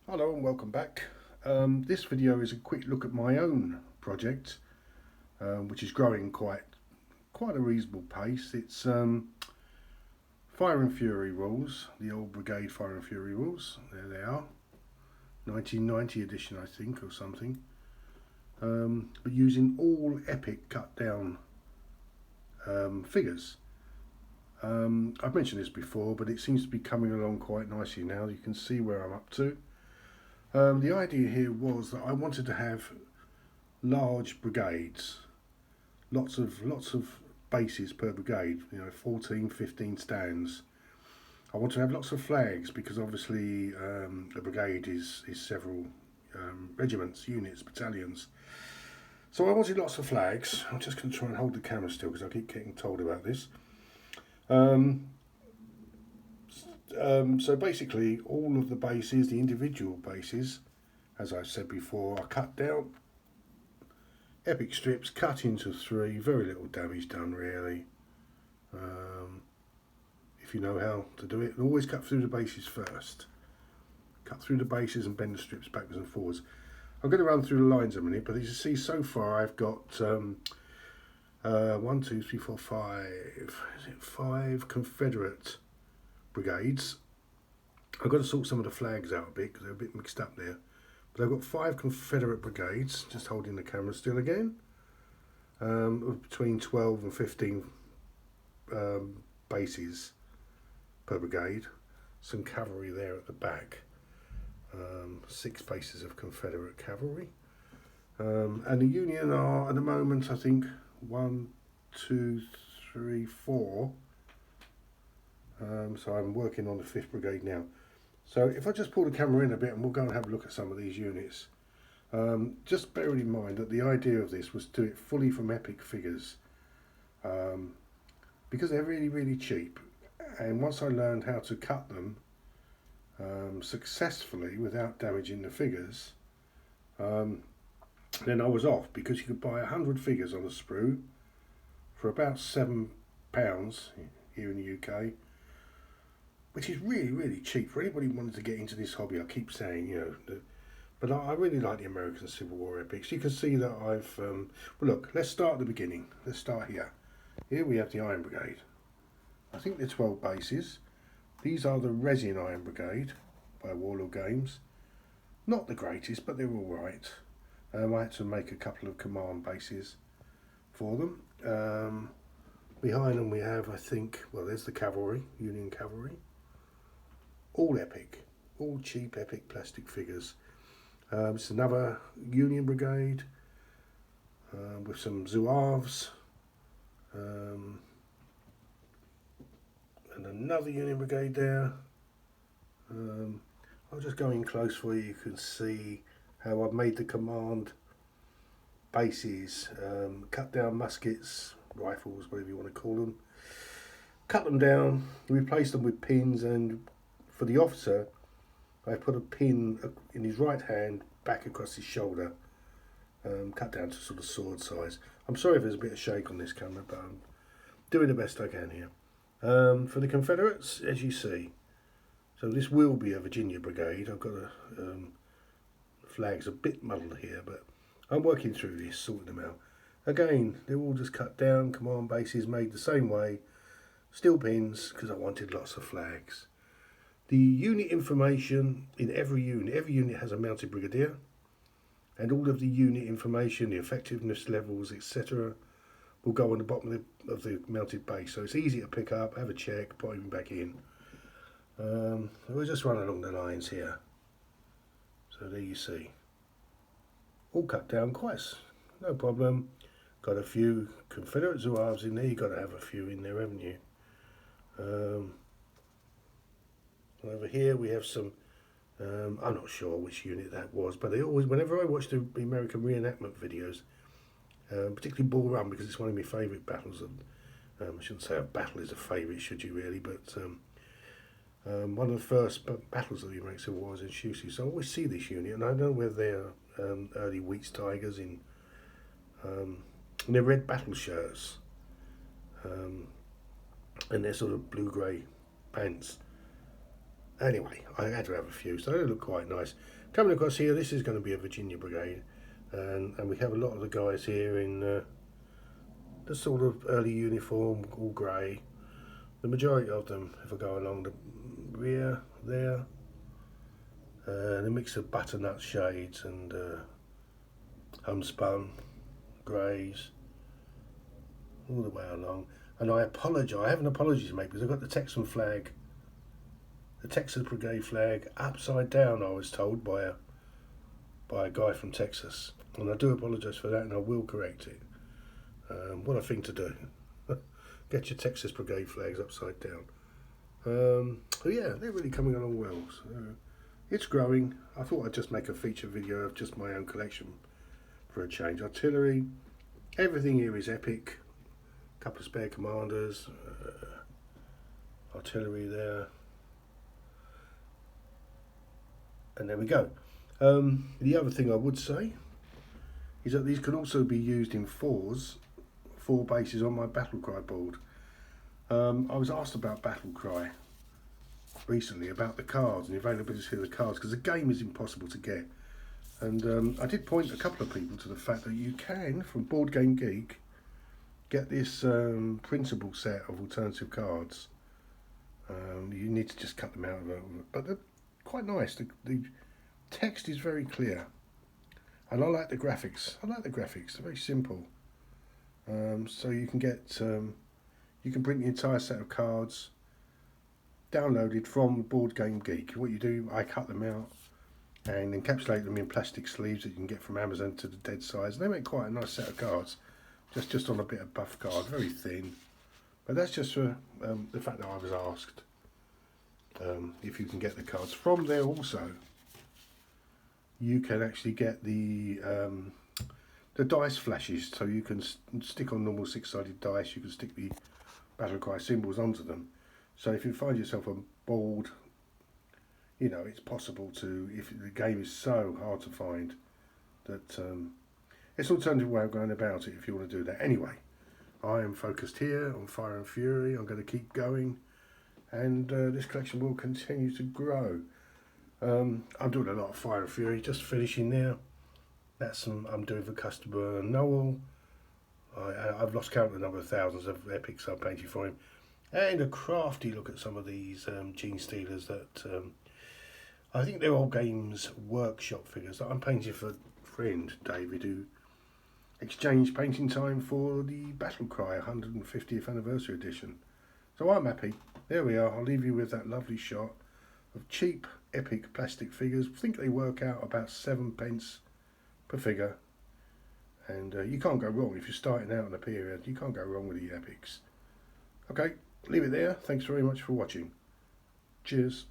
Hello and welcome back. This video is a quick look at my own project, which is growing quite a reasonable pace. It's Fire and Fury rules, the old Brigade Fire and Fury rules. There they are, 1990 edition, I think, or something. But using all Epic cut down figures. I've mentioned this before, but it seems to be coming along quite nicely now. You can see where I'm up to. The idea here was that I wanted to have large brigades, lots of bases per brigade, 14, 15 stands. I want to have lots of flags because obviously a brigade is several regiments, units, battalions. So I wanted lots of flags. I'm just going to try and hold the camera still because I keep getting told about this. So basically all of the bases, the individual bases, as I've said before, are cut down. Epic strips cut into three, very little damage done really. If you know how to do it, and always cut through the bases first. Cut through the bases and bend the strips backwards and forwards. I'm going to run through the lines a minute, but as you see so far I've got 1, 2, 3, 4, 5 Confederate brigades. I've got to sort some of the flags out a bit because they're a bit mixed up there. But I've got 5 Confederate brigades, just holding the camera still again, between 12 and 15 bases per brigade. Some cavalry there at the back, 6 bases of Confederate cavalry. And the Union are, at the moment, I think, 1, 2, 3, 4. So I'm working on the 5th Brigade now. So if I just pull the camera in a bit and we'll go and have a look at some of these units. Just bearing in mind that the idea of this was to do it fully from Epic figures. Because they're really cheap. And once I learned how to cut them successfully without damaging the figures, then I was off, because you could buy 100 figures on a sprue for about £7 here in the UK. Which is really cheap for anybody who wanted to get into this hobby. I keep saying, but I really like the American Civil War epics. You can see that I've, well look, let's start at the beginning. Let's start here. Here we have the Iron Brigade. I think they're 12 bases. These are the Resin Iron Brigade by Warlord Games. Not the greatest, but they're all right. I had to make a couple of command bases for them. Behind them we have, I think, well, there's the cavalry, Union Cavalry. All Epic, all cheap Epic plastic figures. It's another Union Brigade with some Zouaves, and another Union Brigade there. I'll just go in close for you. You can see how I've made the command bases, cut down muskets, rifles, whatever you want to call them. Cut them down, replace them with pins, and for the officer, I put a pin in his right hand back across his shoulder, cut down to sort of sword size. I'm sorry if there's a bit of shake on this camera, but I'm doing the best I can here. For the Confederates, as you see, so this will be a Virginia Brigade. I've got flags a bit muddled here, but I'm working through this, sorting them out. Again, they're all just cut down, command bases made the same way, steel pins, because I wanted lots of flags. The unit information in every unit has a mounted brigadier, and all of the unit information, the effectiveness levels, etc., will go on the bottom of the mounted base. So it's easy to pick up, have a check, put them back in. We'll just run along the lines here. So there you see. All cut down, no problem. Got a few Confederate Zouaves in there. You've got to have a few in there, haven't you? Over here we have some, I'm not sure which unit that was, but they always, whenever I watch the American reenactment videos, particularly Bull Run, because it's one of my favourite battles, I shouldn't say a battle is a favourite, should you really, but one of the first battles of the American Civil War was in Shusey, so I always see this unit, and I know whether they're early Wheats Tigers in their red battle shirts, and their sort of blue-grey pants. Anyway, I had to have a few, so they look quite nice. Coming across here, this is going to be a Virginia Brigade, and we have a lot of the guys here in the sort of early uniform, all grey. The majority of them, if I go along the rear there, a mix of butternut shades and homespun greys all the way along. And I apologise, I have an apology to make because I've got the Texan flag, the Texas Brigade flag, upside down, I was told by a guy from Texas. And I do apologise for that, and I will correct it. What a thing to do. Get your Texas Brigade flags upside down. So yeah, they're really coming along well. So it's growing. I thought I'd just make a feature video of just my own collection for a change. Artillery, everything here is epic. A couple of spare commanders, artillery there. And there we go. The other thing I would say is that these can also be used in four bases on my Battlecry board. I was asked about Battlecry recently, about the cards and the availability of the cards, because the game is impossible to get. And I did point a couple of people to the fact that you can, from Board Game Geek, get this printable set of alternative cards. You need to just cut them out of it, but they're quite nice. The text is very clear, and I like the graphics. They're very simple. So you can get you can print the entire set of cards downloaded from Board Game Geek. What you do, I cut them out and encapsulate them in plastic sleeves that you can get from Amazon to the dead size. They make quite a nice set of cards, just on a bit of buff card, very thin. But that's just for the fact that I was asked if you can get the cards from there. Also, you can actually get the dice flashes, so you can stick on normal six-sided dice. You can stick the Battlecry symbols onto them. So if you find yourself on board, you know, it's possible to, if the game is so hard to find, that it's an alternative way of going about it if you want to do that. Anyway, I am focused here on Fire and Fury. I'm going to keep going, and this collection will continue to grow. I'm doing a lot of Fire and Fury, just finishing now. That's I'm doing for customer Noel. I've lost count of the number of thousands of epics I've painted for him. And a crafty look at some of these Gene Stealers that I think they're all Games Workshop figures that I'm painting for a friend David, who exchanged painting time for the Battlecry 150th anniversary edition. So I'm happy. There we are. I'll leave you with that lovely shot of cheap epic plastic figures. I think they work out about 7p per figure, and you can't go wrong if you're starting out in a period. You can't go wrong with the epics. Okay, leave it there. Thanks very much for watching. Cheers.